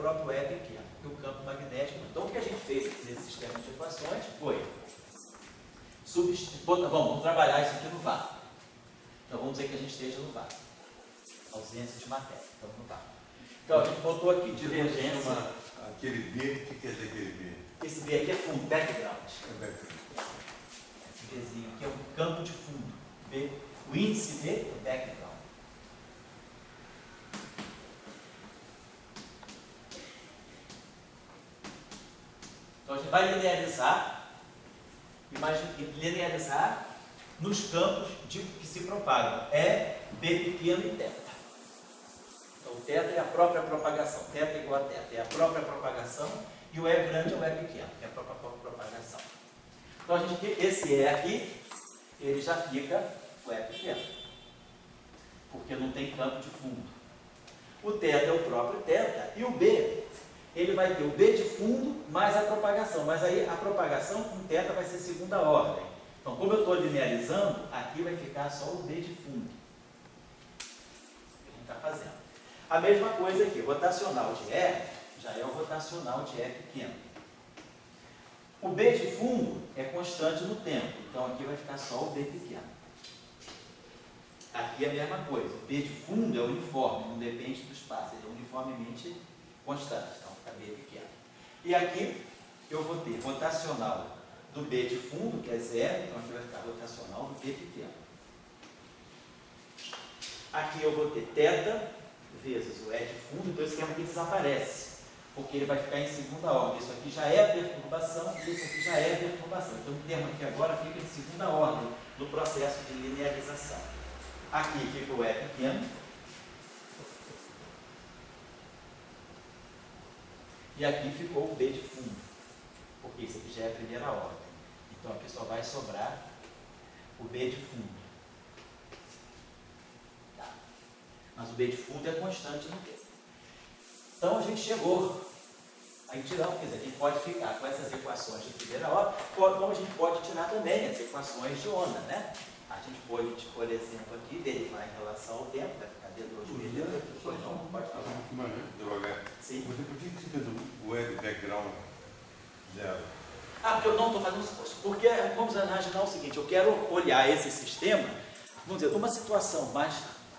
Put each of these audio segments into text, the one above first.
próprio E pequeno, e o campo magnético. Então, o que a gente fez aqui nesse sistema de equações foi vamos trabalhar isso aqui no VAR. Então, vamos dizer que a gente esteja no VAR. Ausência de matéria. Então, no VAR. Então, a gente botou aqui divergência. Aquele B, o que quer dizer aquele B? Esse B aqui é fundo, background. É background. Esse Bzinho aqui é um campo de fundo. B. O índice B é background. Então a gente vai linearizar nos campos que se propagam. É B pequeno e θ. Então o θ é a própria propagação. Θ é igual a θ. É a própria propagação. E o E grande é o E pequeno, que é a própria propagação. Então esse E aqui, ele já fica o E pequeno. Porque não tem campo de fundo. O θ é o próprio θ. E o B, ele vai ter o B de fundo mais a propagação. Mas aí a propagação com θ vai ser segunda ordem. Então, como eu estou linearizando, aqui vai ficar só o B de fundo. Que a gente está fazendo. A mesma coisa aqui, rotacional de E já é o rotacional de E pequeno. O B de fundo é constante no tempo. Então, aqui vai ficar só o B pequeno. Aqui é a mesma coisa. O B de fundo é uniforme, não depende do espaço. Ele é uniformemente constante. Então, fica B pequeno. E aqui eu vou ter rotacional do B de fundo, que é zero. Então, aqui vai ficar rotacional do B pequeno. Aqui eu vou ter θ vezes o E de fundo. Então, esse termo aqui desaparece, porque ele vai ficar em segunda ordem. Isso aqui já é a perturbação e isso aqui já é a perturbação. Então, o termo aqui agora fica em segunda ordem no processo de linearização. Aqui fica o E pequeno. E aqui ficou o B de fundo, porque isso aqui já é a primeira ordem. Então, aqui só vai sobrar o B de fundo. Tá. Mas o B de fundo é constante no tempo. Então, a gente chegou. A gente não, quer dizer, a gente pode ficar com essas equações de primeira ordem, como a gente pode tirar também as equações de onda, né? A gente pode, por exemplo, aqui derivar em relação ao tempo, vai ficar D2 vezes. Não, pode falar. Devagar. Sim. Mas por que você fez o E de background zero? Porque eu não estou fazendo isso. Porque vamos imaginar o seguinte, eu quero olhar esse sistema, vamos dizer, uma situação mais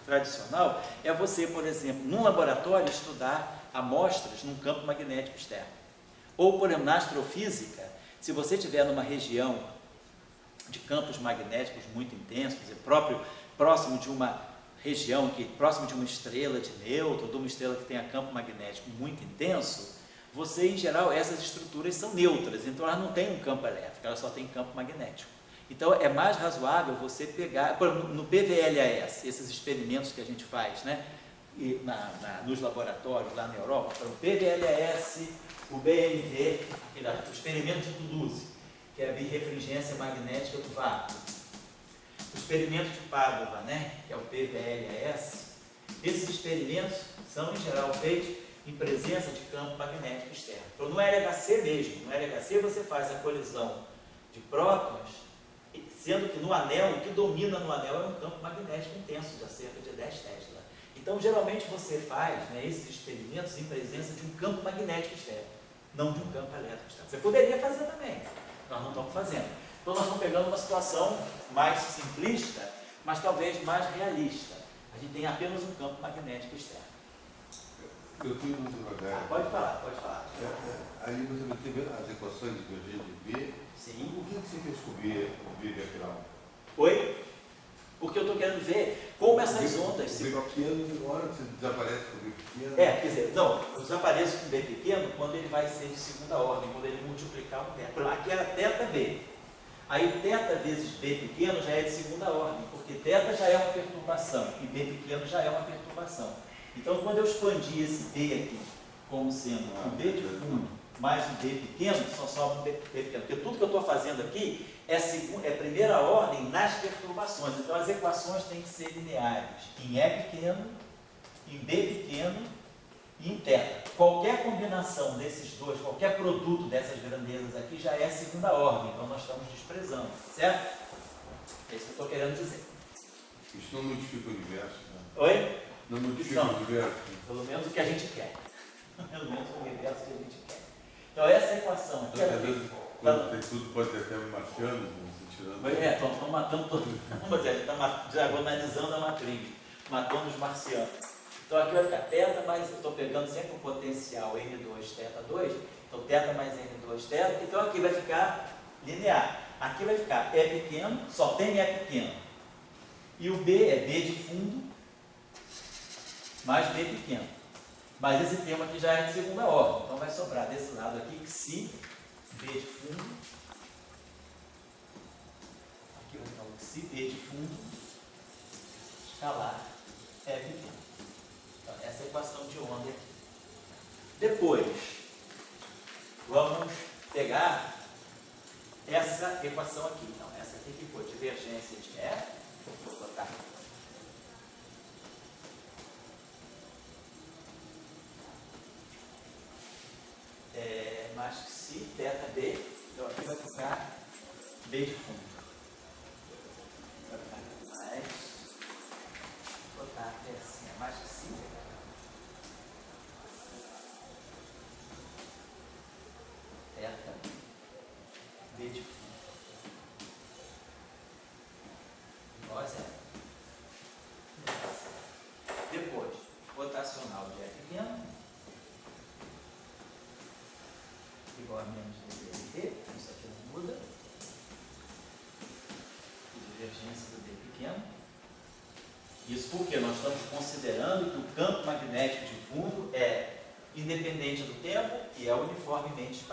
tradicional é você, por exemplo, num laboratório estudar amostras num campo magnético externo. Ou, por exemplo, na astrofísica, se você estiver numa região de campos magnéticos muito intensos, próximo de uma região, próximo de uma estrela de nêutron, de uma estrela que tenha campo magnético muito intenso, você, em geral, essas estruturas são neutras, então elas não têm um campo elétrico, elas só têm campo magnético. Então, é mais razoável você pegar, por exemplo, no PVLAS, esses experimentos que a gente faz, né, nos laboratórios lá na Europa, o PVLAS, o BMV, o experimento de Toulouse, que é a birrefringência magnética do vácuo, o experimento de Pádua, né, que é o PVLAS, esses experimentos são, em geral, feitos em presença de campo magnético externo. Então, no LHC mesmo, no LHC você faz a colisão de prótons, sendo que no anel, o que domina no anel é um campo magnético intenso, de cerca de 10 Tesla. Então, geralmente você faz, né, esses experimentos em presença de um campo magnético externo, não de um campo elétrico externo. Você poderia fazer também, nós não estamos fazendo. Então, nós estamos pegando uma situação mais simplista, mas talvez mais realista. A gente tem apenas um campo magnético externo. Eu estou indo devagar. Pode falar. Aí você vai ter as equações de energia de B. Sim. O que você quer descobrir o B background? Oi? Porque eu estou querendo ver como essas ondas se... O B pequeno, hora você desaparece com o B pequeno. Quer dizer, não, eu desapareço com o B pequeno quando ele vai ser de segunda ordem, quando ele multiplicar o θ. Aqui era θB. Aí θ vezes B pequeno já é de segunda ordem, porque θ já é uma perturbação e B pequeno já é uma perturbação. Então, quando eu expandi esse B aqui como sendo um B de fundo mais um B pequeno, só sobra um B pequeno. Porque tudo que eu estou fazendo aqui é primeira ordem nas perturbações. Então, as equações têm que ser lineares em E pequeno, em B pequeno e em θ. Qualquer combinação desses dois, qualquer produto dessas grandezas aqui já é segunda ordem. Então, nós estamos desprezando, certo? É isso que eu estou querendo dizer. Isso não modifica o universo, né? Oi? Não modifica o universo. Pelo menos o que a gente quer. Pelo menos o Então essa equação aqui, Às vezes, quando tem tudo, pode ter até marcianos, se tirando. estão matando todo mundo, a gente está diagonalizando a matriz, matando os marcianos. Então aqui vai ficar θ mais, eu estou pegando sempre o potencial N2, θ2, então θ mais N2, θ, então aqui vai ficar linear. Aqui vai ficar E pequeno, só tem E pequeno. E o B é B de fundo, mais B pequeno. Mas esse termo aqui já é de segunda ordem, então vai sobrar desse lado aqui xi, B de fundo. Aqui vai ficar o xi, B de fundo, escalar, E pequeno. Então, essa é a equação de onda aqui. Depois, vamos pegar essa equação aqui. Então, essa aqui ficou divergência de E. Vou botar mais que si, θB, então aqui vai ficar B de fundo. Vai ficar mais, vou botar até assim, é mais que si. Θ, B de fundo. Igual a zero. Depois, rotacional de E pequeno, igual a menos ddt, isso aqui não muda. Divergência do D pequeno. Isso porque nós estamos considerando que o campo magnético de fundo é independente do tempo e é uniformemente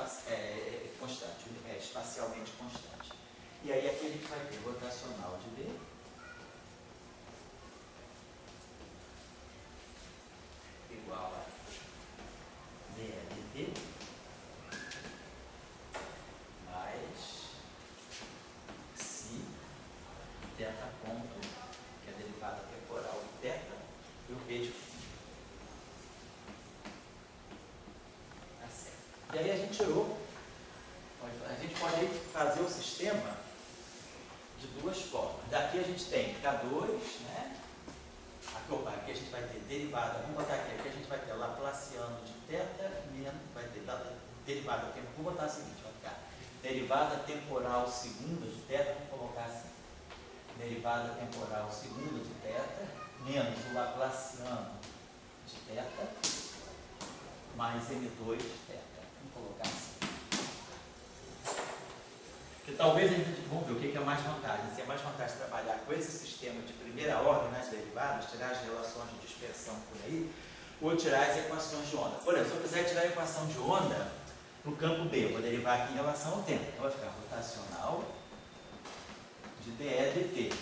constante, é espacialmente constante. E aí aqui a gente vai ter rotacional de D igual a dEdt mais xi θ ponto, que é a derivada temporal de θ, e o B de fundo. Tá certo. E aí a gente tirou, a gente pode fazer o sistema de duas formas. Daqui a gente tem K2, né? Aqui a gente vai ter derivada, vamos botar aqui a gente vai ter Laplaciano de θ menos, vai ter derivada temporal, vou botar o seguinte, vai ficar derivada temporal segunda de θ, vamos colocar assim, derivada temporal segunda de θ menos o Laplaciano de θ mais M2 de θ, vamos colocar assim. Porque talvez a gente, vamos ver o que é mais vantagem. Se é mais vantagem trabalhar com esse sistema de primeira ordem nas derivadas, tirar as relações de dispersão por aí, ou tirar as equações de onda. Por exemplo, se eu quiser tirar a equação de onda no campo B, eu vou derivar aqui em relação ao tempo. Então vai ficar rotacional de dE dt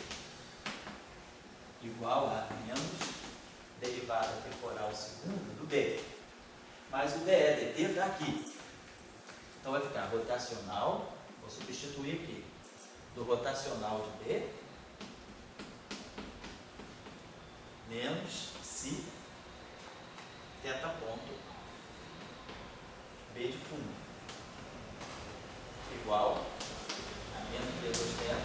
igual a menos derivada temporal segunda do B. Mas o dE dt está aqui. Então vai ficar rotacional, vou substituir aqui, do rotacional de B menos si θ ponto B de fundo igual a menos D2θ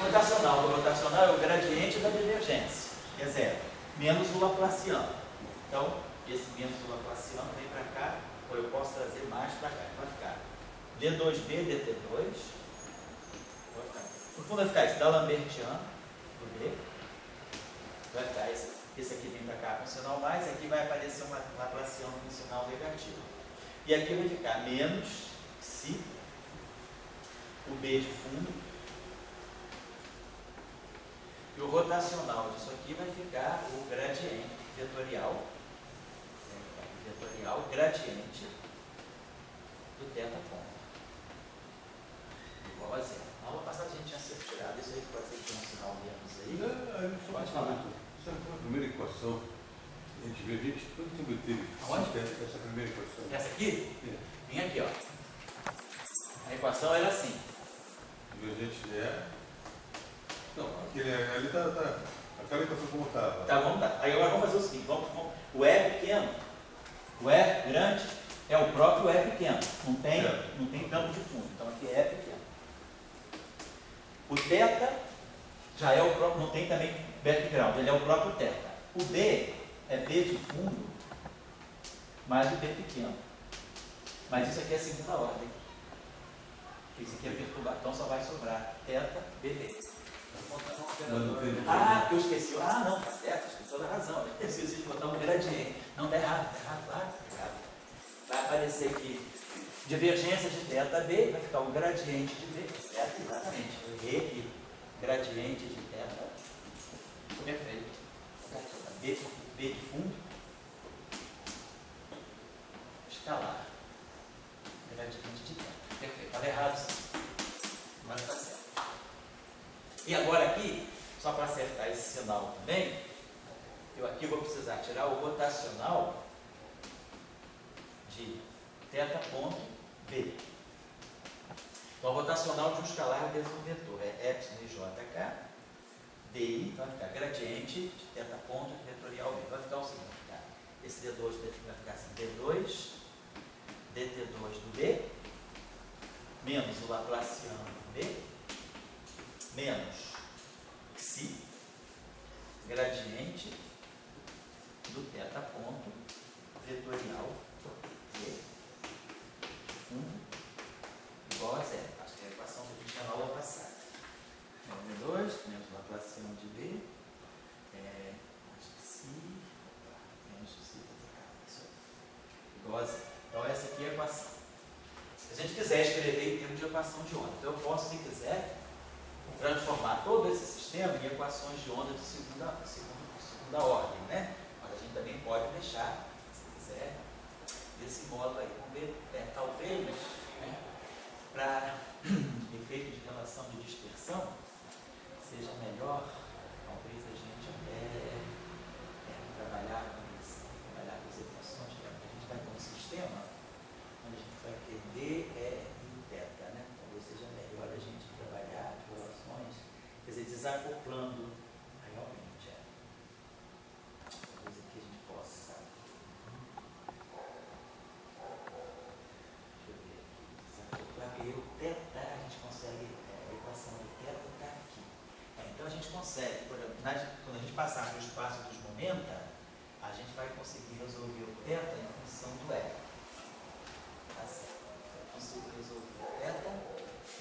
rotacional. O rotacional é o gradiente da divergência, que é zero, menos o Laplaciano. Então, esse menos o Laplaciano vem para cá, ou eu posso trazer mais para cá. Vai ficar D2B, dt2. No fundo vai ficar isso, da Lambertiano, do B. Vai ficar esse aqui vem para cá com sinal mais, aqui vai aparecer uma Laplaciano com sinal negativo. E aqui vai ficar menos si, o B de fundo. E o rotacional disso aqui vai ficar o gradiente vetorial. Gradiente do θ ponto igual a zero. Na aula passada a gente tinha sido tirado isso aí, pode ser que tenha um sinal menos aí. Pode falar. Essa foi a primeira equação. A divergente, quando você obteve? Aonde? Essa primeira equação. Essa aqui? Vem aqui, ó. A equação era assim. Divergente é. Não, aquele ali está. Aquela equação como estava. Tá, vamos lá. Aí agora vamos fazer o seguinte: o E pequeno, o E grande é o próprio E pequeno, não tem campo de fundo, então aqui é E pequeno. O θ já é o próprio, não tem também background, ele é o próprio θ. O B é B de fundo mais o B pequeno. Mas isso aqui é a segunda ordem. Isso aqui é perturbar. Então só vai sobrar θ, BB. Ah, porque eu esqueci. Ah, não, tá certo, tem toda a razão. Eu preciso de botar um gradiente. Não, tá errado, claro, tá errado. Vai aparecer aqui divergência de θB, vai ficar o gradiente de B. Exatamente. Eu errei aqui. Gradiente de θ. Perfeito. B de fundo. Escalar. Gradiente de θ. Perfeito. Estava errado, sim. Mas está certo. E agora aqui, só para acertar esse sinal também, eu aqui vou precisar tirar o rotacional de θ ponto B. Então, o rotacional de um escalar vezes um vetor é epsilon e jk, di, então vai ficar gradiente de θ ponto vetorial B. Vai ficar o seguinte, vai ficar, esse D2 vai ficar assim, D2, dt2 do B, menos o laplaciano do B, menos xi, gradiente do θ ponto vetorial B, igual a zero. Acho que é a equação que a gente tinha na aula passada. B2 menos o laplaciano de B, xi, menos xi, isso aí, igual a zero. Então essa aqui é a equação. Se a gente quiser escrever em termos de equação de onda, então eu posso, se quiser, transformar todo esse sistema em equações de onda de segunda ordem, né? Mas a gente também pode deixar, se quiser, desse modo aí. Vamos ver, talvez, né, para efeito de relação de dispersão, seja melhor, talvez a gente até trabalhar com as equações, que a gente vai ter um sistema onde a gente vai ter D, E e θ, né? Talvez seja melhor a gente trabalhar as relações, quer dizer, desacoplando realmente. Talvez aqui a gente possa. Deixa eu ver aqui. Desacoplar, porque o θ a gente consegue, a equação de θ está aqui. Então a gente consegue, por exemplo, quando a gente passar para o espaço dos momenta, a gente vai conseguir resolver o θ em função do E. Tá certo. Eu consigo resolver o θ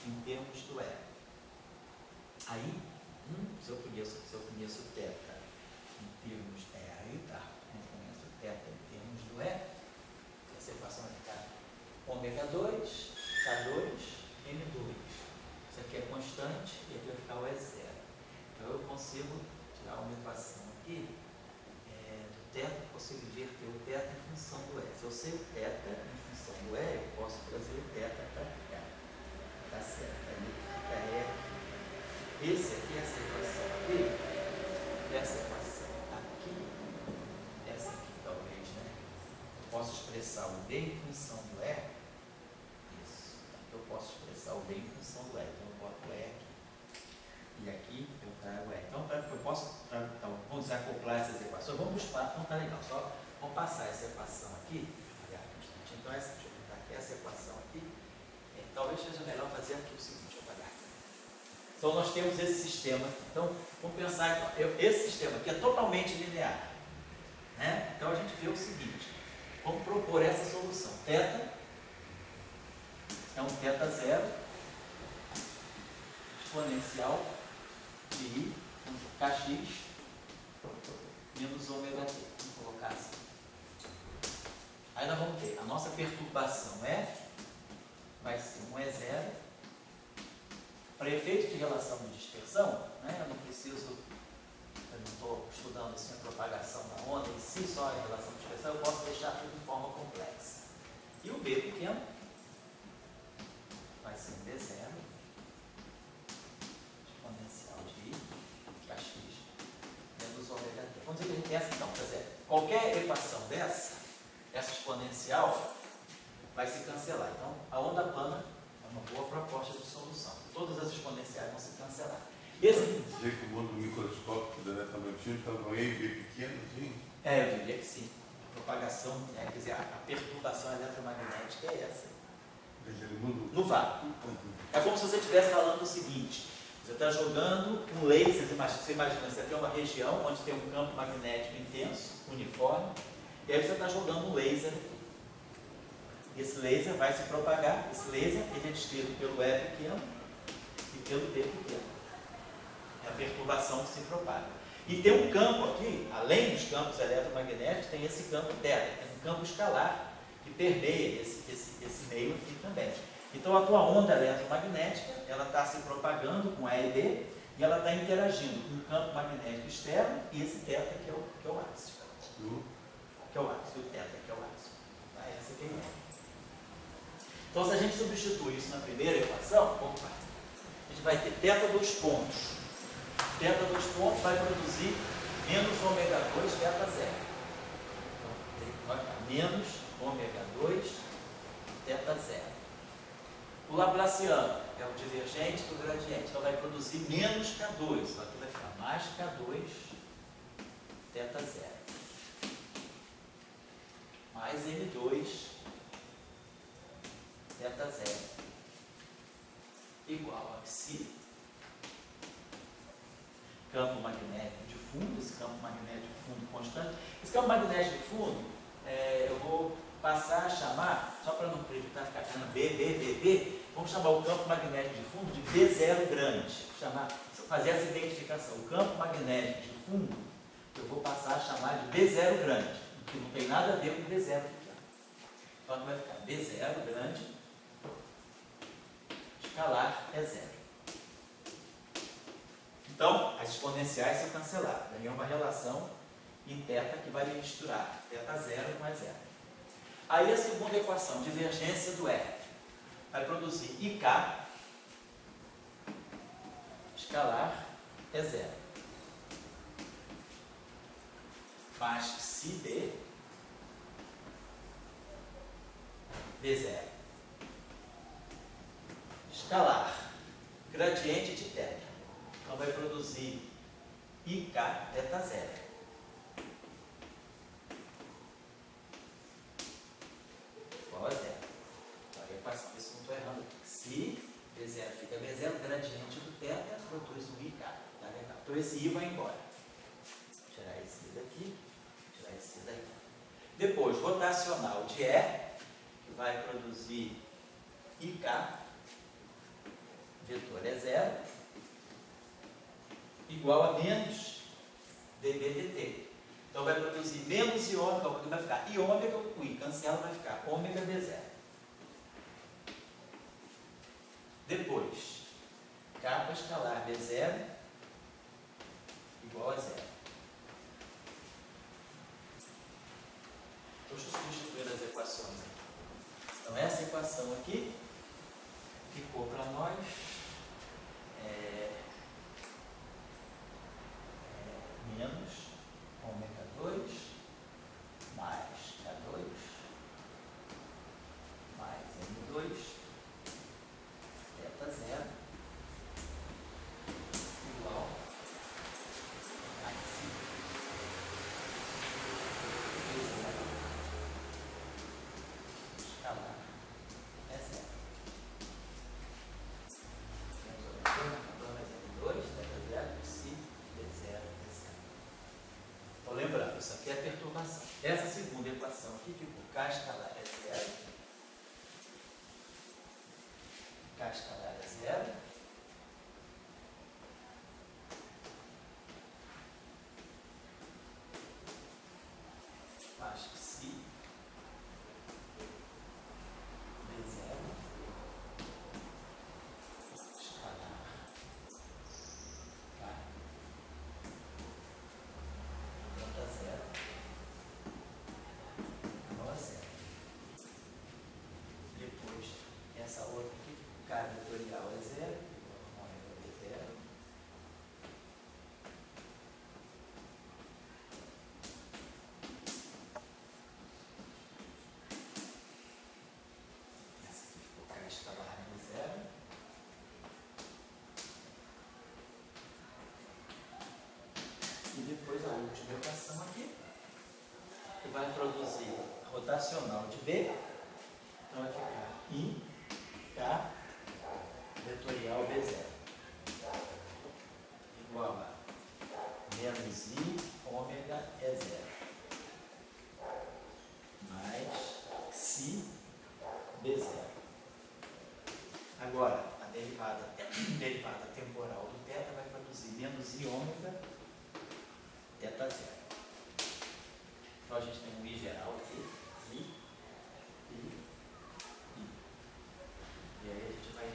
em termos do E. Aí, se eu conheço o θ em termos. Aí tá. Eu conheço o θ em termos do E. Essa equação vai ficar ômega 2, K2, M2. Isso aqui é constante e aqui vai ficar o E0. Então eu consigo tirar uma equação aqui do θ, consigo inverter o θ em função do E. Se eu sei o θ em função do E, eu posso trazer o θ para cá. Tá certo. Aí fica E aqui. Essa equação aqui, essa aqui talvez, né? Eu posso expressar o B em função do E. Isso. Eu posso expressar o B em função do E. Então eu boto E aqui. E aqui eu trago E. Então eu posso, vamos desacoplar essas equações. Vamos buscar, então tá legal. Só vamos passar essa equação aqui. Então deixa eu botar aqui essa equação aqui. Talvez seja melhor fazer aqui o seguinte, eu vou apagar. Então nós temos esse sistema. Então vamos pensar, esse sistema aqui é totalmente linear, né? Então a gente vê o seguinte, vamos propor essa solução. Θ é um θ0 exponencial de I kx menos ômega t. Vamos colocar assim. Aí nós vamos ter, a nossa perturbação vai ser um E0. Para efeito de relação de dispersão, né, eu não estou estudando assim, a propagação da onda em si, só em relação de dispersão, eu posso deixar tudo de forma complexa. E o B pequeno vai ser um D0 exponencial de I kx menos ômega t. Vamos dizer que a gente tem essa, então, quer dizer, qualquer equação essa exponencial vai se cancelar. Então, a onda plana é uma boa proposta de solução. Todas as exponenciais vão se cancelar. Dizer que o mundo do microscópio da Netamantina estava bem pequeno, assim? Eu diria que sim. A propagação, quer dizer, a perturbação eletromagnética é essa. No vácuo. É como se você estivesse falando o seguinte: você está jogando um laser, você imagina, você tem uma região onde tem um campo magnético intenso, uniforme, e aí você está jogando um laser esse laser vai se propagar. Esse laser ele é descrito pelo E pequeno e pelo D pequeno. É a perturbação que se propaga. E tem um campo aqui, além dos campos eletromagnéticos, tem esse campo teta, tem um campo escalar que permeia esse meio aqui também. Então a tua onda eletromagnética, ela está se propagando com A e B e ela está interagindo com o campo magnético externo e esse teta que é o ápice. Que é o ápice, o teta que é o ápice. Tá? Essa aqui é a ideia. Então se a gente substitui isso na primeira equação, a gente vai ter teta dos pontos. Teta dos pontos vai produzir menos ômega 2 teta zero. Então, vai ficar menos ômega 2 teta zero. O Laplaciano é o divergente do gradiente, então vai produzir menos K2, então aqui vai ficar mais K2 teta zero. Mais M2 teta zero igual a psi, campo magnético de fundo, esse campo magnético de fundo constante. Esse campo magnético de fundo, eu vou passar a chamar, só para não prejudicar, ficar chamando B, vamos chamar o campo magnético de fundo de B0 grande. Fazer essa identificação. O campo magnético de fundo, eu vou passar a chamar de B0 grande, que não tem nada a ver com B0 pequeno. Então aqui vai ficar B0 grande, escalar é zero. Então, as exponenciais são canceladas. Ganhei uma relação em teta que vai misturar teta zero com E0. Aí a segunda equação, divergência do E, vai produzir IK, escalar é zero, mais psi D, D0. Escalar, gradiente de teta. Então vai produzir IK teta zero. Igual a zero. Então a equação, isso não estou errando. Se B0 fica B0, gradiente do teta produz um IK. Tá legal? Então esse I vai embora. Vou tirar esse I daqui, tirar esse I daqui. Depois, rotacional de E, que vai produzir IK, vetor é zero, igual a menos dBdt. Então vai produzir menos i ômega, porque vai ficar i ômega, o i cancela, vai ficar ômega d0. Depois, capa escalar d0 igual a zero. Deixa eu substituir as equações aqui. Então essa equação aqui ficou para nós menos ômega 2 mais K2 mais M2 teta zero igual a psi escalar é zero. Então, lembrando, isso aqui é a perturbação. Essa segunda equação aqui ficou K escalar é zero, K escalar é zero, mais psi B0 escalar K teta zero igual a zero. Depois, essa outra aqui, K vetorial é zero, igual a ômega d0. Essa aqui ficou K escalar é zero. E depois a última equação aqui, que vai produzir rotacional de B. Então vai ficar I, K, vetorial B0. Igual a menos I, ômega é zero. Mais psi Então a gente tem um I geral aqui, I. E aí a gente vai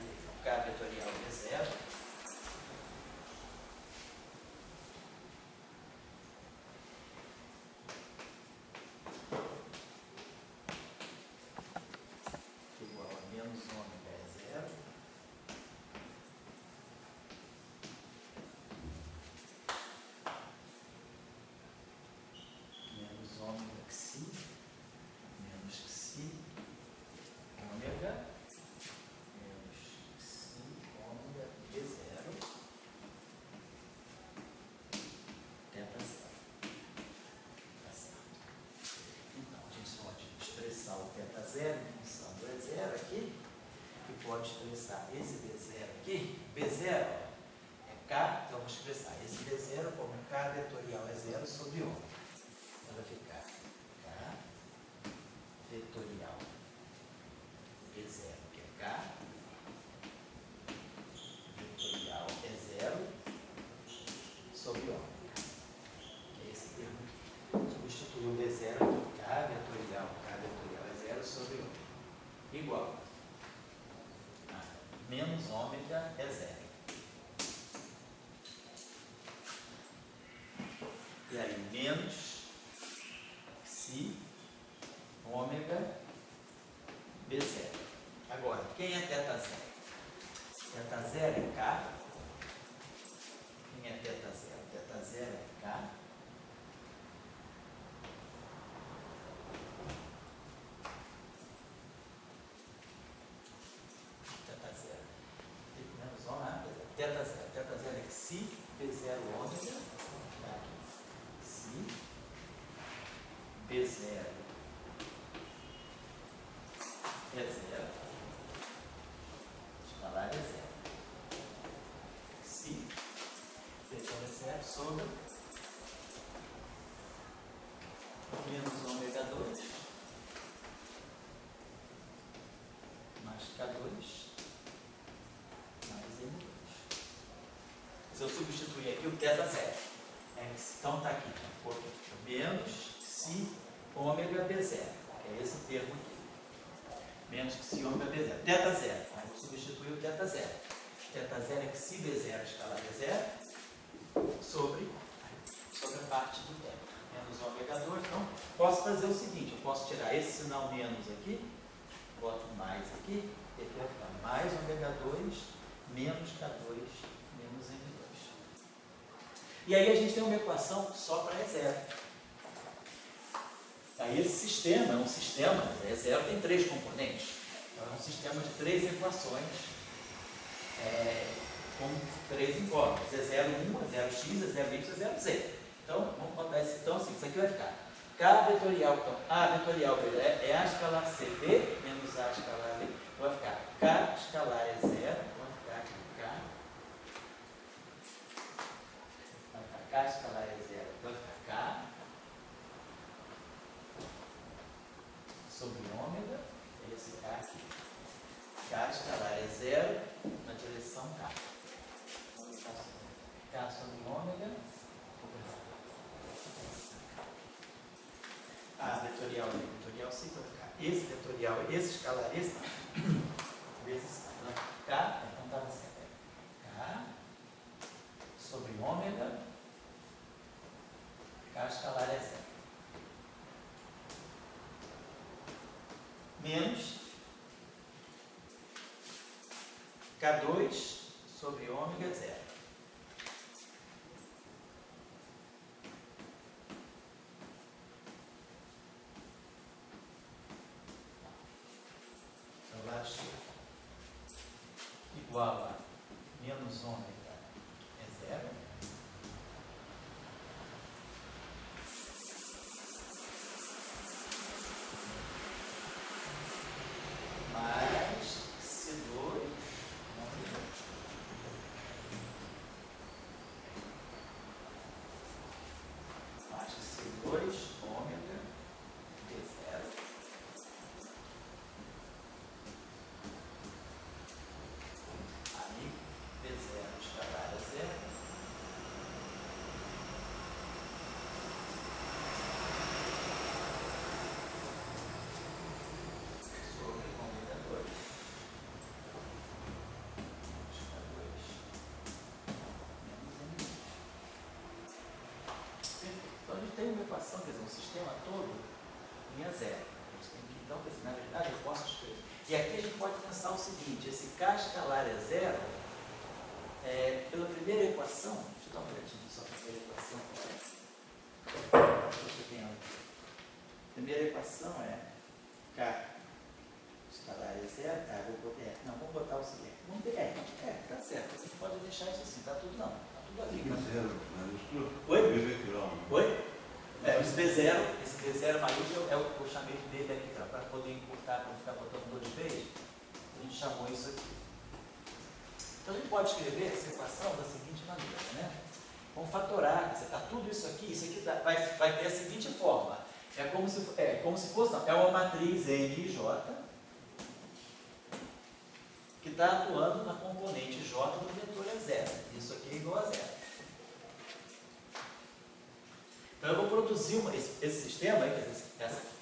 K vetorial V0. Igual a menos ômega é zero. Menos ômega xi. Menos xi. Ômega. Menos xi. Ômega V0. Teta zero. Tá certo. Então, a gente pode expressar o teta zero em função do E0 aqui, e pode expressar esse B0 aqui. B0 é K, então vamos expressar esse B0 como K vetorial E0 sobre ômega. Então vai ficar K vetorial E0, que é K vetorial E0 sobre ômega. Que é esse termo aqui. Substitui o B0 aqui, K vetorial E0 sobre ômega. Igual a menos ômega E0. E aí, menos xi ômega B0. Agora, quem é teta zero? Teta zero é K. Quem é teta zero? Teta zero é K. Teta zero. Menos ômega. Teta zero. Teta zero é xi B0 ômega. Aqui. Xi B0 é zero. Escalar é zero. Xi B0 é zero sobre menos ômega 2 mais K2 mais M2. Se eu substituir aqui o teta zero, então está aqui, menos xi ômega B0, que é esse termo aqui. Menos xi ômega B0. Teta zero, aí eu vou substituir o teta zero. Teta zero é que xi B0 escalar B0 sobre a parte do teta. Menos ômega 2, então posso fazer o seguinte, eu posso tirar esse sinal menos aqui, boto mais aqui, e aqui vai ficar mais ômega 2, menos K2, menos M2. E aí a gente tem uma equação só para E0. Aí esse sistema é um sistema, E0 tem 3 componentes, então é um sistema de 3 equações com 3 incógnitas, E01, E0x, E0y, E0z. Então, vamos botar esse, então assim, isso aqui vai ficar K vetorial, então A vetorial é A escalar CB menos A escalar B, então vai ficar K escalar é 0, vai ficar aqui K escalar é 0, vai ficar K sobre ômega, esse K aqui. K escalar é 0 na direção K. K sobre ômega. A vetorial B, vetorial C, vai ficar esse vetorial, esse escalar, esse vezes K, então estava certo. K sobre ômega, K escalar é 0. Menos K2 sobre ômega 0. Então, lá igual a menos ômega é 0. Mais C2 ômega mais C2 ômega D0 a equação, quer dizer, um sistema todo, linha zero. A gente tem que, então, quer dizer, na verdade, eu posso escrever. E aqui a gente pode pensar o seguinte, esse K escalar é zero, pela primeira equação, deixa eu dar uma olhadinha só para a primeira equação. Você tem ela aqui. A primeira equação é K escalar é zero, tá, vamos botar o seguinte, vamos ver, tá certo, você pode deixar isso assim, tá tudo não, tá tudo aqui. Zero, maiúsculo. Oi? Oi? Esse B0 maiúsculo é o que eu chamei dele aqui, para poder encurtar, para não ficar botando 2 vezes, a gente chamou isso aqui. Então a gente pode escrever essa equação da seguinte maneira, né? Vamos fatorar, você tá tudo isso aqui vai ter a seguinte forma. É como se fosse, não, é uma matriz N e J que está atuando na componente J do vetor é zero. Isso aqui é igual a zero. Então eu vou produzir esse sistema aí,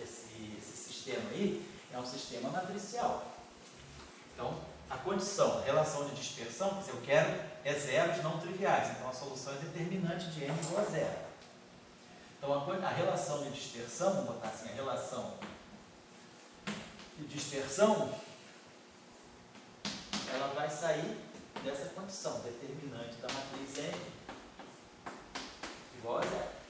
esse sistema aí é um sistema matricial. Então, a condição, a relação de dispersão, quer dizer, eu quero zeros não triviais. Então a solução é determinante de n igual a zero. Então a relação de dispersão, vamos botar assim, a relação de dispersão, ela vai sair dessa condição, determinante da matriz N igual a zero.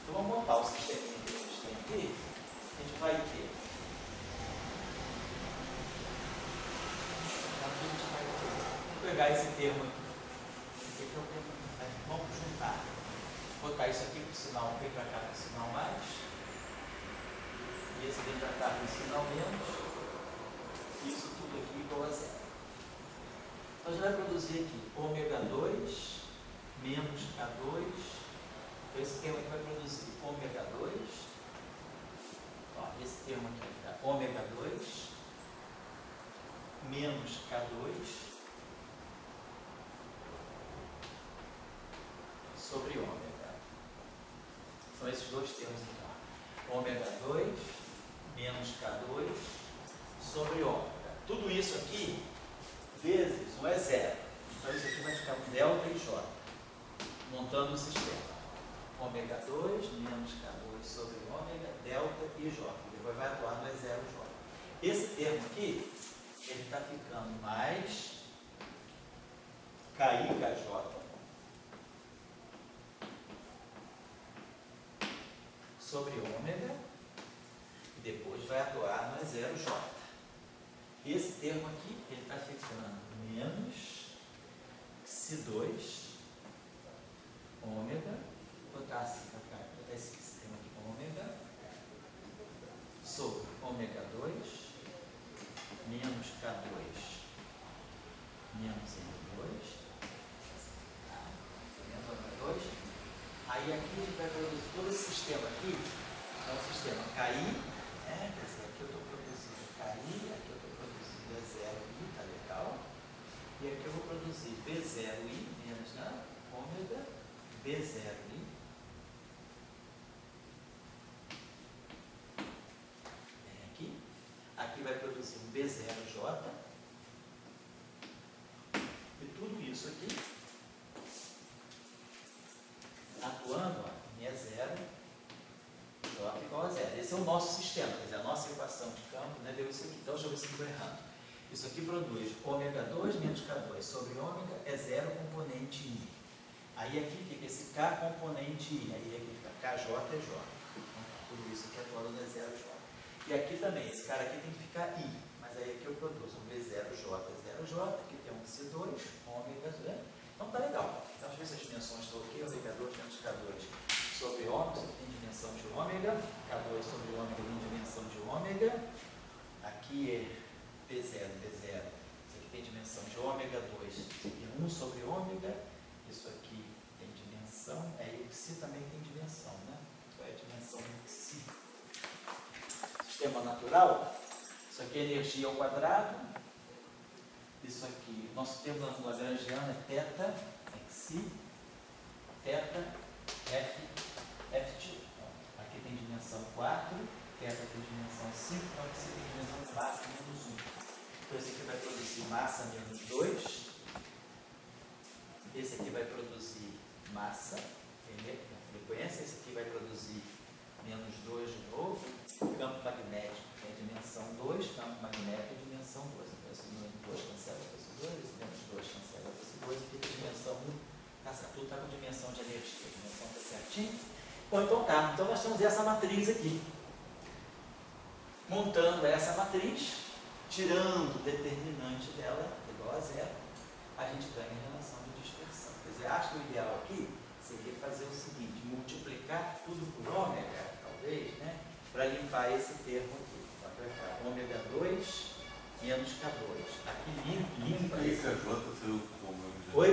Então vamos montar o sistema que a gente tem aqui, a gente vai ter. Vamos pegar esse termo aqui. Esse aqui é o termo. Vamos juntar. Botar isso aqui para o sinal, vem para cá para o sinal mais. E esse vem para cá para o sinal menos. Isso tudo aqui igual a zero. Então a gente vai produzir aqui ômega 2 menos K2. Então esse termo aqui vai produzir ômega 2. Ó, esse termo aqui vai ficar ômega 2 menos K2 sobre ômega. São esses dois termos então. Ômega 2 menos K2 sobre ômega. Tudo isso aqui vezes o é zero. Então isso aqui vai ficar um delta e J. Montando o sistema. Ômega 2 menos K2 sobre ômega, delta e J. Depois vai atuar no E0 J. Esse termo aqui, ele está ficando mais KI, KJ sobre ômega e depois vai atuar no E0 J. Esse termo aqui, ele está ficando menos C2 ômega, vou botar assim para cá, vou botar esse termo aqui com ômega, sobre ômega 2 menos K2 menos N2, menos ômega 2. Aí aqui a gente vai produzir todo esse sistema aqui, é um sistema KI, quer dizer, aqui eu estou produzindo KI, aqui eu estou produzindo E0I, tá legal? E aqui eu vou produzir B0I menos ômega B0I aqui vai produzir um B0J e tudo isso aqui atuando em E0 J igual a zero. Esse é o nosso sistema, quer dizer, a nossa equação de campo, né, deu isso aqui. Então, deixa eu ver se eu estou errando. Isso aqui produz ômega 2 menos K2 sobre ômega é zero componente I. Aí aqui fica esse K componente I, aí aqui fica KJ é J. Então, tudo isso aqui atuando no E0 J. E aqui também, esse cara aqui tem que ficar I, mas aí aqui eu produzo um B0J, 0J, aqui tem um C2, ômega, né? Então tá legal. Então, deixa eu ver se as dimensões estão aqui, ômega 2 menos K2 sobre ômega, tem dimensão de ômega, K2 sobre ômega tem dimensão de ômega, aqui é B0, isso aqui tem dimensão de ômega 2, isso aqui é 1 sobre ômega, isso aqui tem dimensão, e o Xi também tem dimensão, né? Qual é a dimensão do Xi? Sistema natural, isso aqui é energia ao quadrado, isso aqui, nosso termo lagrangiano é θ, Xi, θ, Ft. Aqui tem dimensão 4, θ tem dimensão 5, então Xi tem dimensão básica menos 1. Então esse aqui vai produzir massa menos 2. Esse aqui vai produzir massa, entendeu? Na frequência. Esse aqui vai produzir menos 2 de novo. Campo magnético é dimensão 2, campo magnético é dimensão 2. Então esse menos 2 cancela esse 2, esse menos 2 cancela esse 2 e fica dimensão 1. Tá, tudo está com dimensão de energia. A dimensão está certinho? Bom, então tá. Então nós temos essa matriz aqui. Montando essa matriz, tirando o determinante dela, igual a zero, a gente ganha a relação de dispersão. Quer dizer, acho que o ideal aqui seria fazer o seguinte, multiplicar tudo por ômega, talvez, né? Para limpar esse termo aqui. Então, vai ficar ômega 2 menos K2. Aqui limpa esse. Oi?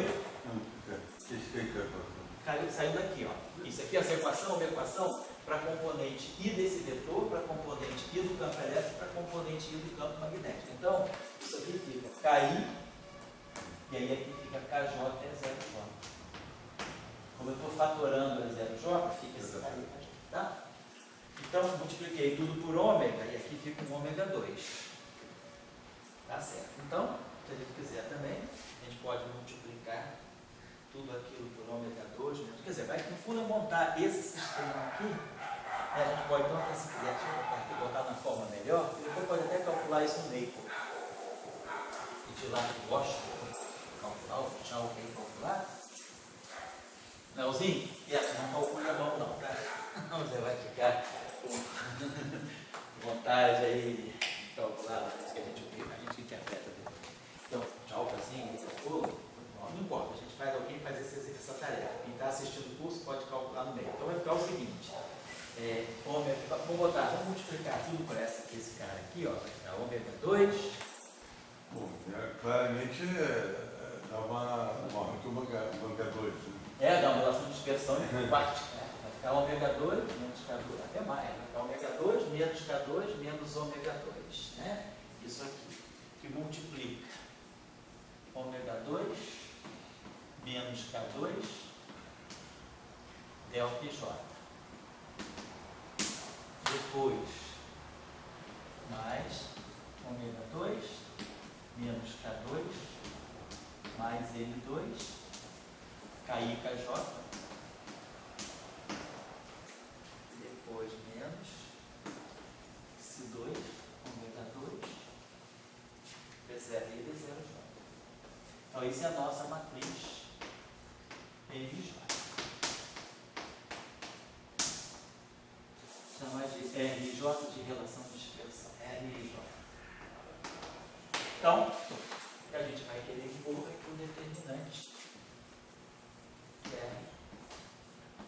Saiu daqui, ó. Isso aqui, essa equação é uma equação para componente I desse vetor, para componente I do campo elétrico, para componente I do campo magnético. Então, isso aqui fica KI, e aí aqui fica KJ é 0J. Como eu estou fatorando a 0J, fica esse KI, tá? Então, multipliquei tudo por ômega, e aqui fica um ômega 2. Tá certo? Então, se a gente quiser também, a gente pode multiplicar tudo aquilo por ômega 2, né? Quer dizer, vai no fundo montar esse sistema aqui, né? A gente pode então, se quiser aqui, botar na forma melhor, depois pode até calcular isso no Maple. E de lá que gosto, calcular, vou deixar alguém calcular. Leozinho, não calcule a mão não, tá? Não, você vai ficar com vontade aí de calcular, isso que a gente interpreta. Então, tchau, assim, calcula. Não importa, a gente faz alguém faz essa tarefa. Quem está assistindo o curso pode calcular no meio. Então vai ficar o seguinte, vamos multiplicar tudo por esse cara aqui, ó, vai ficar ômega 2. Bom, claramente dá uma ômega 2. Né? Dá uma relação de dispersão em parte. Vai ficar ômega 2 menos K2, até mais. Vai ficar ômega 2 menos K2 menos ômega 2. Né? Isso aqui, que multiplica ômega 2 menos K2 delta J. Depois, mais ômega 2 menos K2 mais L2 KI KJ. Depois, menos C2 ômega 2 reserva ele 0J. Então, isso é a nossa matriz RJ. Chamar de RJ de relação de dispersão. RJ. Então, o que a gente vai querer impor é que o determinante R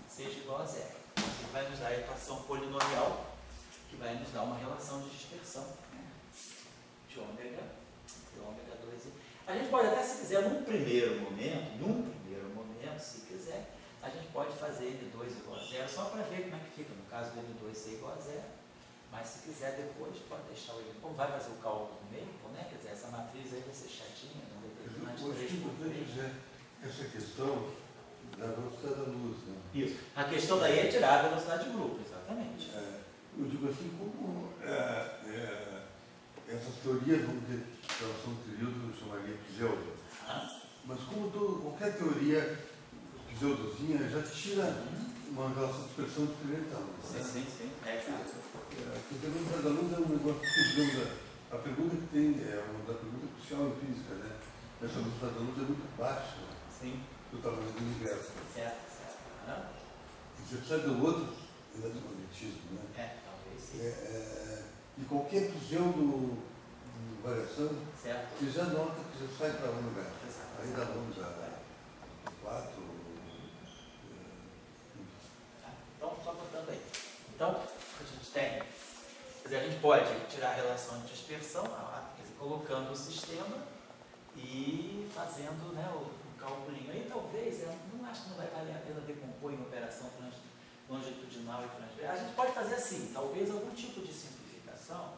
seja igual a zero. Isso vai nos dar a equação polinomial, que vai nos dar uma relação de dispersão, né? De ômega, de ômega 2 e... A gente pode até, se quiser, num primeiro momento, se quiser, a gente pode fazer N2 igual a zero, só para ver como é que fica, no caso do N2 ser igual a zero. Mas se quiser depois, pode deixar o N. Como vai fazer o cálculo no meio, né? Quer dizer, essa matriz aí vai ser chatinha, não determinante 3 por 3. Essa questão da velocidade da luz, né? Isso. A questão daí é tirar a velocidade de grupo, exatamente. Eu digo assim, como essas teorias, vamos dizer, elas são período, eu chamaria pseudo. Mas como qualquer teoria pseudozinha já tira uma relação de dispersão experimental. Sim. Porque a velocidade da luz é um negócio que, digamos, a pergunta que tem, é uma da pergunta crucial em física, né? Essa velocidade da luz é muito baixa. Sim. Do tamanho do universo. Certo. E você precisa de outro eletromagnetismo, né? Talvez sim. E qualquer pseudo variação, certo. você já nota que já sai para um lugar. Exato. Aí dá vamos a 4. Então, só botando aí. Então, a gente tem, quer dizer, a gente pode tirar a relação de dispersão, quer dizer, colocando o sistema e fazendo, né, o calculinho. Aí talvez, não acho que não vai valer a pena decompor em operação longitudinal e transversal. A gente pode fazer assim, talvez algum tipo de simplificação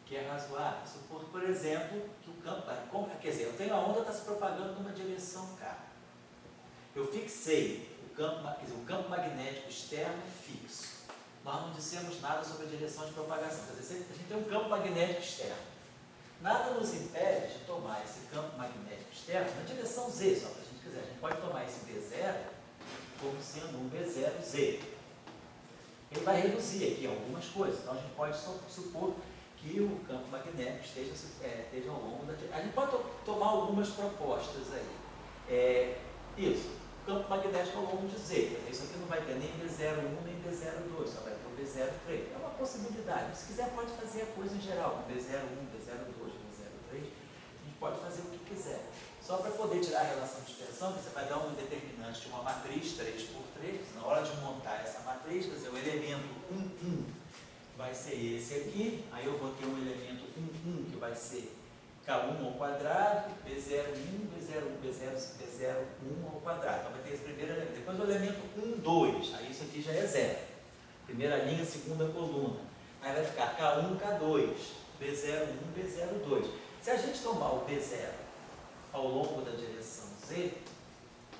que é razoável. Supor, por exemplo, que o campo, quer dizer, eu tenho a onda está se propagando numa direção K. Eu fixei o campo magnético externo fixo. Nós não dissemos nada sobre a direção de propagação. Quer dizer, a gente tem um campo magnético externo. nada nos impede de tomar esse campo magnético externo na direção Z, só para a gente quiser. A gente pode tomar esse B0 como sendo um B0Z. Ele vai reduzir aqui algumas coisas, então a gente pode supor que o campo magnético esteja ao longo da direção. A gente pode tomar algumas propostas aí. Isso, campo magnético ao longo de Z. Quer dizer, isso aqui não vai ter nem B01 nem B02, só vai ter o B03. É uma possibilidade. Se quiser, pode fazer a coisa em geral, com B01, B02, B03. A gente pode fazer o que quiser. Só para poder tirar a relação de dispersão, você vai dar um determinante de uma matriz 3x3. Na hora de montar essa matriz, quer dizer, o elemento 1, vai ser esse aqui. Aí eu vou ter um elemento 1, que vai ser K1 ao quadrado, B01, B01, B01 ao quadrado. Então vai ter esse primeiro elemento. Depois o elemento 1, 2. Aí isso aqui já é zero. Primeira linha, segunda coluna. Aí vai ficar K1, K2, B01, B02. Se a gente tomar o B0 ao longo da direção Z,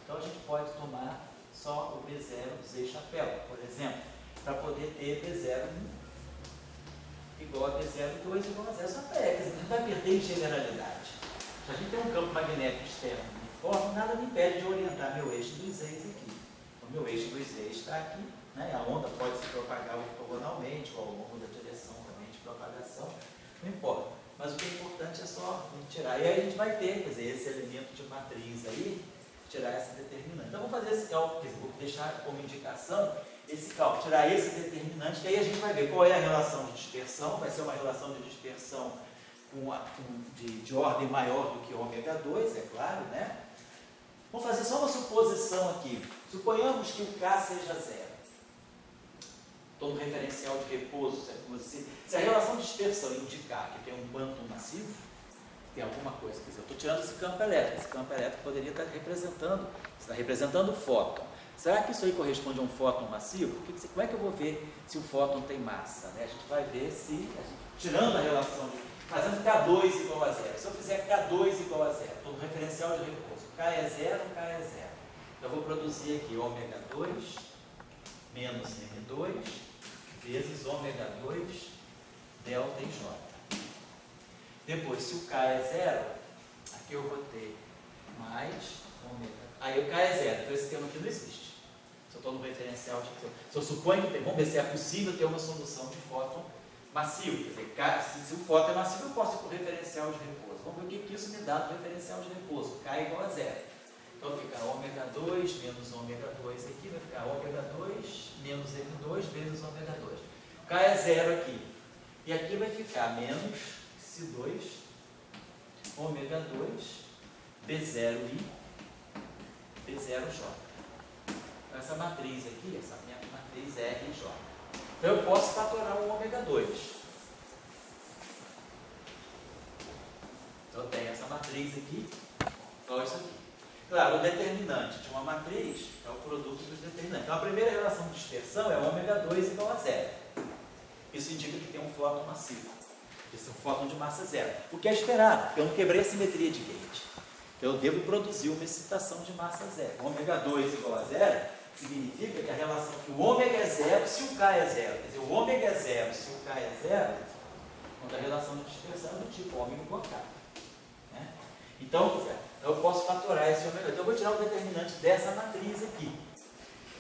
então a gente pode tomar só o B0Z chapéu, por exemplo, para poder ter B01 igual a B02 igual a zero. Só para a gente vai perder em generalidade. Se a gente tem um campo magnético externo uniforme, nada me impede de orientar meu eixo dos Z's aqui. O meu eixo dos Z's está aqui, né? A onda pode se propagar ortogonalmente ou ao longo da direção também de propagação, não importa. Mas o que é importante é só tirar. E aí a gente vai ter, quer dizer, esse elemento de matriz aí, tirar essa determinante. Então, vou fazer esse cálculo, quer dizer, vou deixar como indicação esse cálculo, tirar esse determinante, que aí a gente vai ver qual é a relação de dispersão. Vai ser uma relação de dispersão de ordem maior do que ômega 2, é claro, né? Vamos fazer só uma suposição aqui. Suponhamos que o K seja zero. Estou no referencial de repouso. Se a relação de dispersão indicar que tem um quantum massivo, tem alguma coisa, quer dizer, eu estou tirando esse campo elétrico. Esse campo elétrico poderia estar representando o fóton. Será que isso aí corresponde a um fóton massivo? Como é que eu vou ver se o fóton tem massa? Né? A gente vai ver se, tirando a relação, fazendo K2 igual a zero. Se eu fizer K2 igual a zero, estou no referencial de repouso. K é zero, K é zero. Então eu vou produzir aqui ômega 2 menos M2 vezes ômega 2 delta em J. Depois, se o K é zero, aqui eu vou ter mais ômega. Aí o K é zero, então esse termo aqui não existe. Se eu estou no referencial, se eu suponho que tem, vamos ver se é possível ter uma solução de fóton massivo. Quer dizer, se o fóton é massivo, eu posso ir para o referencial de repouso. Vamos ver o que isso me dá no referencial de repouso. K é igual a zero. Então fica ômega 2 menos ômega 2 aqui, vai ficar ômega 2 menos M2 vezes ômega 2. K é zero aqui. E aqui vai ficar menos C2, ômega 2, B0I, B0J. Então essa matriz aqui, essa minha matriz RJ. Então eu posso fatorar o ômega 2. Então eu tenho essa matriz aqui, igual isso aqui. Claro, o determinante de uma matriz é o produto dos determinantes. Então a primeira relação de dispersão é ômega 2 igual a zero. Isso indica que tem um fóton massivo. Esse é um fóton de massa zero. O que é esperado, porque eu não quebrei a simetria de Gauge. Então eu devo produzir uma excitação de massa zero. Ômega 2 igual a zero significa que a relação que o ômega é zero se o K é zero. Quer dizer, o ômega é zero se o K é zero, quando a relação de dispersão é do tipo ômega igual a K. Né? Então, eu posso fatorar esse ômega 2. Então eu vou tirar o determinante dessa matriz aqui.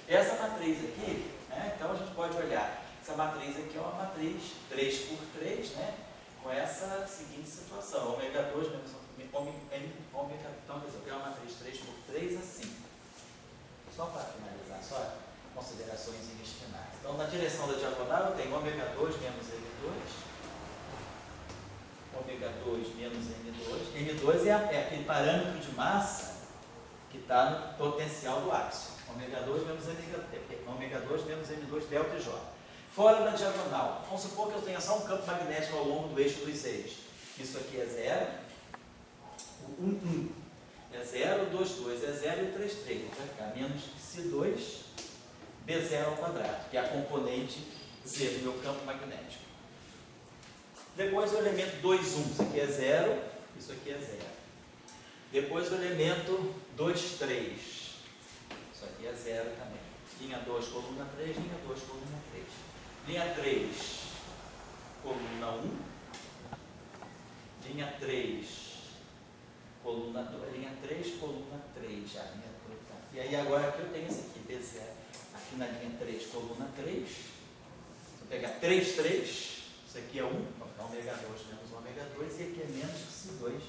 Essa matriz aqui, né, então a gente pode olhar. Essa matriz aqui é uma matriz 3x3, né, com essa seguinte situação. Ômega 2 menos ômega. Então, quer dizer, eu tenho uma matriz 3x3 assim. Só para finalizar, só considerações finais. Então, na direção da diagonal, eu tenho ômega 2 menos M2. Ômega 2 menos M2. M2 é aquele parâmetro de massa que está no potencial do ápice. Ômega 2 menos M2 delta e J. Fora da diagonal, vamos supor que eu tenha só um campo magnético ao longo do eixo dos eixos. Isso aqui é 0, o 1 é 0, o 2 é 0 e o 3 vai ficar menos C2 B0 ao quadrado, que é a componente Z do meu campo magnético. Depois o elemento 2, 1, isso aqui é 0, isso aqui é 0. Depois o elemento 2, 3, isso aqui é 0 também. Linha 2, coluna 3, linha 2, coluna 3. Linha 3, coluna 1. linha 3, coluna 2, linha 3, coluna 3, já linha 2, tá. E aí agora aqui eu tenho esse aqui, B0, aqui na linha 3, coluna 3, se eu pegar 3, 3, isso aqui é 1, então ômega 2 menos ômega 2, e aqui é menos que C2,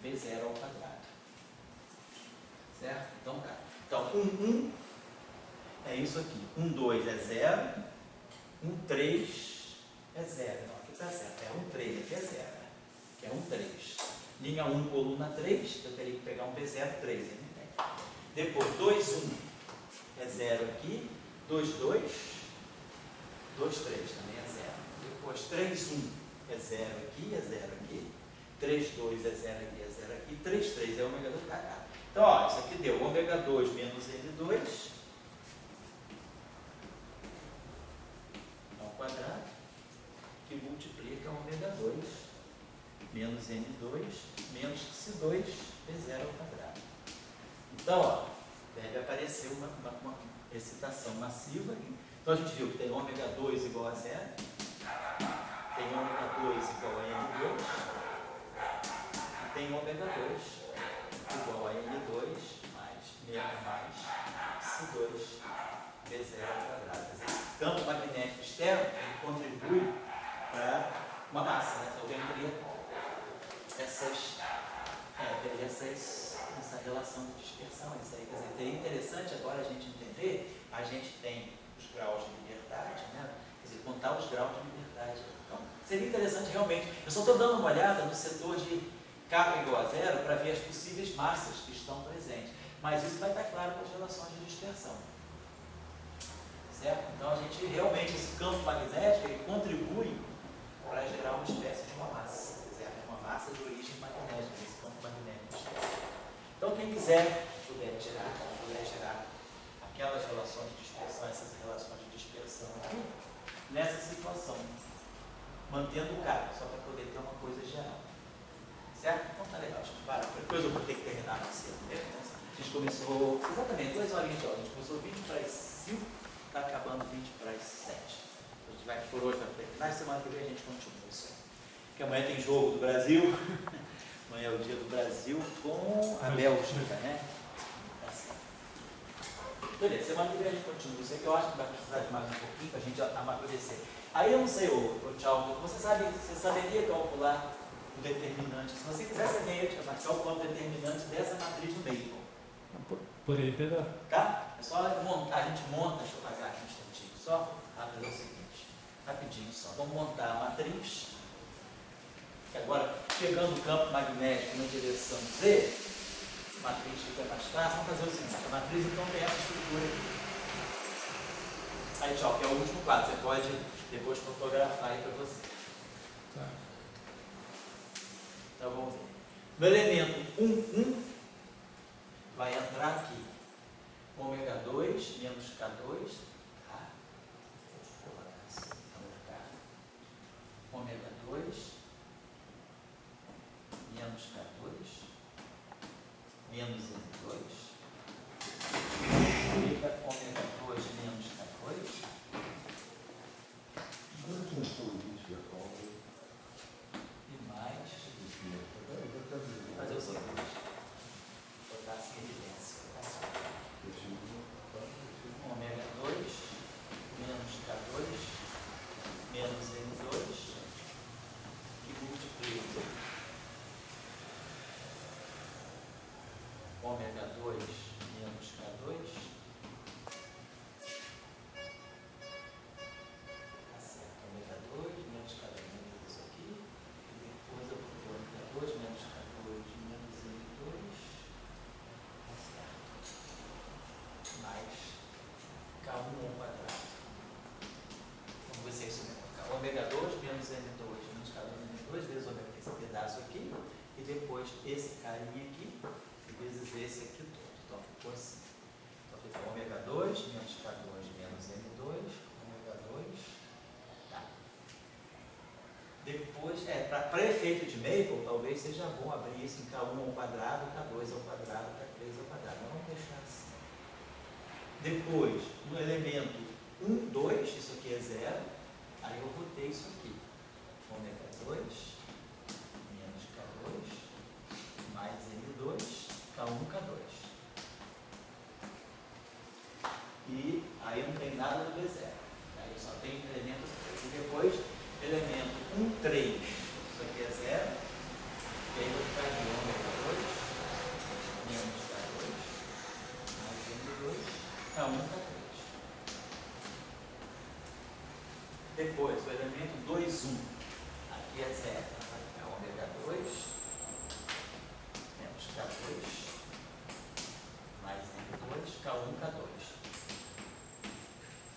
B0 ao quadrado. Certo? Então, tá. Então, 1 é isso aqui. 1, 2 é 0. 1, 3 é 0. Não, aqui está certo. É 1, 3, aqui é 0. Aqui é 1, 3. Linha 1, coluna 3, eu teria que pegar um B0, 3. Ele não tem. Depois, 2, 1 é 0 aqui. 2, 2. 2, 3 também é 0. Depois, 3, 1 é 0 aqui, é 0 aqui. 3, 2 é 0 aqui, é 0 aqui. 3, 3 é ômega 2 quadrado. Então, ó, isso aqui deu ômega 2 menos N2 ao quadrado, que multiplica ômega 2 menos N2 menos C2 V0 ao quadrado. Então, ó, deve aparecer uma excitação massiva. Então, a gente viu que tem ômega 2 igual a 0, tem ômega 2 igual a N2, e tem ômega 2 igual a N2 mais C2 V0 ao quadrado. Quer dizer, o campo magnético externo ele contribui para uma massa, né? Então eu teria essa relação de dispersão. Isso aí, quer dizer, seria interessante agora a gente entender, a gente tem os graus de liberdade, né? Quer dizer, contar os graus de liberdade. Então, seria interessante realmente, eu só estou dando uma olhada no setor de K igual a 0 para ver as possíveis massas que estão presentes. Mas isso vai estar claro com as relações de dispersão. Certo? Então a gente realmente, esse campo magnético, ele contribui para gerar uma espécie de uma massa. Quer dizer, é uma massa de origem magnética, esse campo magnético. Então quem puder gerar aquelas relações de dispersão, essas relações de dispersão aqui, nessa situação, mantendo o K, só para poder ter uma coisa geral. Certo? Então tá legal, gente. Para. Depois eu vou ter que terminar mais cedo. A gente começou exatamente 2 horinhas de aula. A gente começou 20 para as 5, está acabando 20 para as 7. A gente vai por hoje, vai terminar. Na semana que vem a gente continua isso aí. Porque amanhã tem jogo do Brasil. Amanhã é o dia do Brasil com a Bélgica, né? Beleza, semana que vem a gente continua isso aí, que eu acho que vai precisar de mais um pouquinho para a gente amadurecer. Aí eu não sei, tchau, você saberia calcular o determinante? Se você quiser, você veio calcular o determinante dessa matriz do meio. Por aí, Pedro. Tá? É só montar, a gente monta, deixa eu apagar aqui um instantinho, só para fazer o seguinte, rapidinho só. Vamos montar a matriz, que agora, pegando o campo magnético na direção Z, a matriz fica mais fácil. Vamos fazer o seguinte, a matriz então tem essa estrutura aqui. Aí, tchau, que é o último quadro, você pode depois fotografar aí para você. Tá. Então vamos ver. No elemento 1, vai entrar aqui ômega 2 menos K2, tá? Vou colocar assim, ômega 2 menos K2 menos N2, ômega 2 menos K2. E mais, fazer o seguinte, botar assim em evidência, ômega 2 menos K2 menos N2 que multiplica ômega 2 menos K2 ômega 2 menos K2 menos isso aqui, e depois eu vou pôr ômega 2 menos K2 menos N2, mais K1 ao quadrado. Vamos ver se é isso mesmo. Ômega 2 menos N2 menos K2 menos N2 vezes ômega, esse pedaço aqui, e depois esse carinha aqui, vezes esse aqui todo. Então ficou assim. Então ficou ômega 2 menos K2 menos N2, ômega 2. Tá. Depois, para efeito de Maple, talvez seja bom abrir isso em K1 ao quadrado, K2 ao quadrado, K3 ao quadrado. Mas vamos deixar assim. Depois, no elemento 1, 2, isso aqui é 0, aí eu vou ter isso aqui. ômega 2 menos K2 mais M2 K1 K2. E aí não tem nada do B0. Aí só tem elemento 3. E depois, elemento 1, 3. Isso aqui é 0. E aí vou ficar de ômega 2 menos K2 mais M2 K1 K3. Depois, o elemento 2, 1. Aqui é 0. Vai ficar ômega 2 menos K2 mais M2 K1 K2.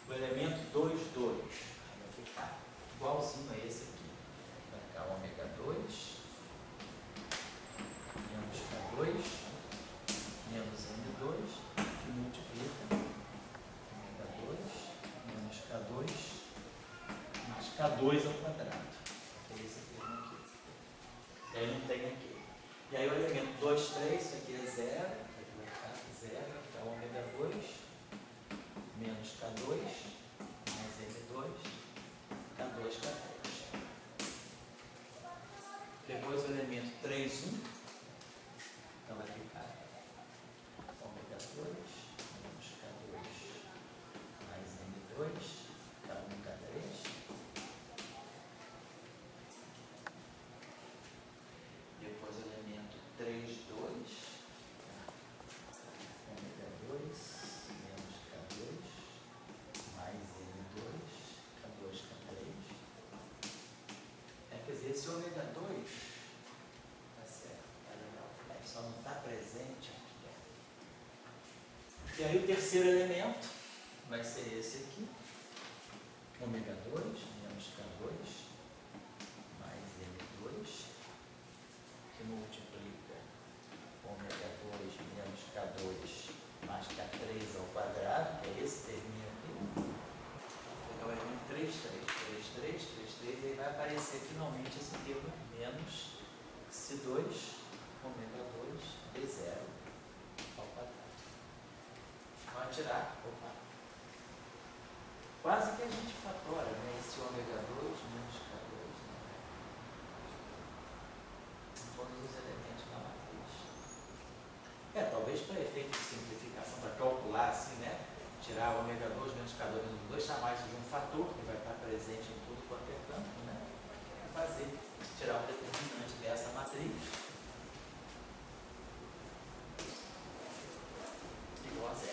O elemento 2, 2 vai ficar igualzinho a esse aqui. Vai ficar ômega 2 menos K2 menos M2 que multiplica ômega 2 menos K2 mais K2 ao quadrado. É esse termo aqui. E aí não tem aqui. E aí o elemento 2, 3, isso aqui é 0. Aqui vai ficar 0, vai ficar ômega 2 menos K2 mais M2 K2 K3. Depois o elemento 3, 1. Então vai ficar ômega 2 menos K2 mais M2 K1 K3. Depois o elemento 3, 2. Ômega 2 menos K2 mais M2 K2 K3. Quer dizer, esse ômega 2 tá certo, tá legal. É, só não está presente aqui. E aí o terceiro elemento vai ser esse aqui. Ômega 2 menos K2 mais M2 que multiplica ômega 2 menos K2 mais K3 ao quadrado, que é esse terminho aqui. Então vai vir 3, 3, 3, 3, 3, 3, e aí vai aparecer finalmente esse termo menos C2 ômega 2 D0 ao quadrado. Vamos tirar, opa. Quase que a gente fatora, né? Esse ômega 2 menos K2, né? Todos os elementos da matriz. Talvez para efeito de simplificação, para calcular assim, né? Tirar ômega 2 menos K2 menos 2, chamar isso de um fator que vai estar presente em tudo quanto é campo, né? Fazer, tirar o determinante dessa matriz igual a 0.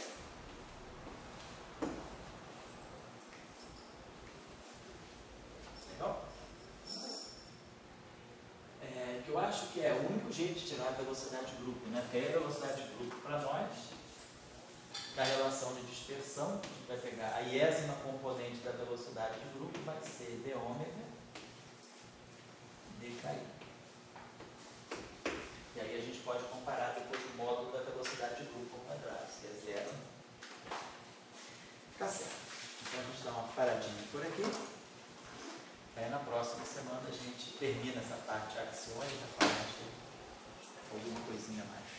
Legal? Que eu acho que é o único jeito de tirar a velocidade de grupo, né? Porque a velocidade de grupo para nós, da relação de dispersão, a gente vai pegar a iésima componente da velocidade de grupo, vai ser d ômega dKi. E aí a gente pode comparar depois o módulo da velocidade de grupo ao quadrado, se é 0. Tá certo. Então a gente dá uma paradinha por aqui. Aí na próxima semana a gente termina essa parte axiônica, falando alguma coisinha mais.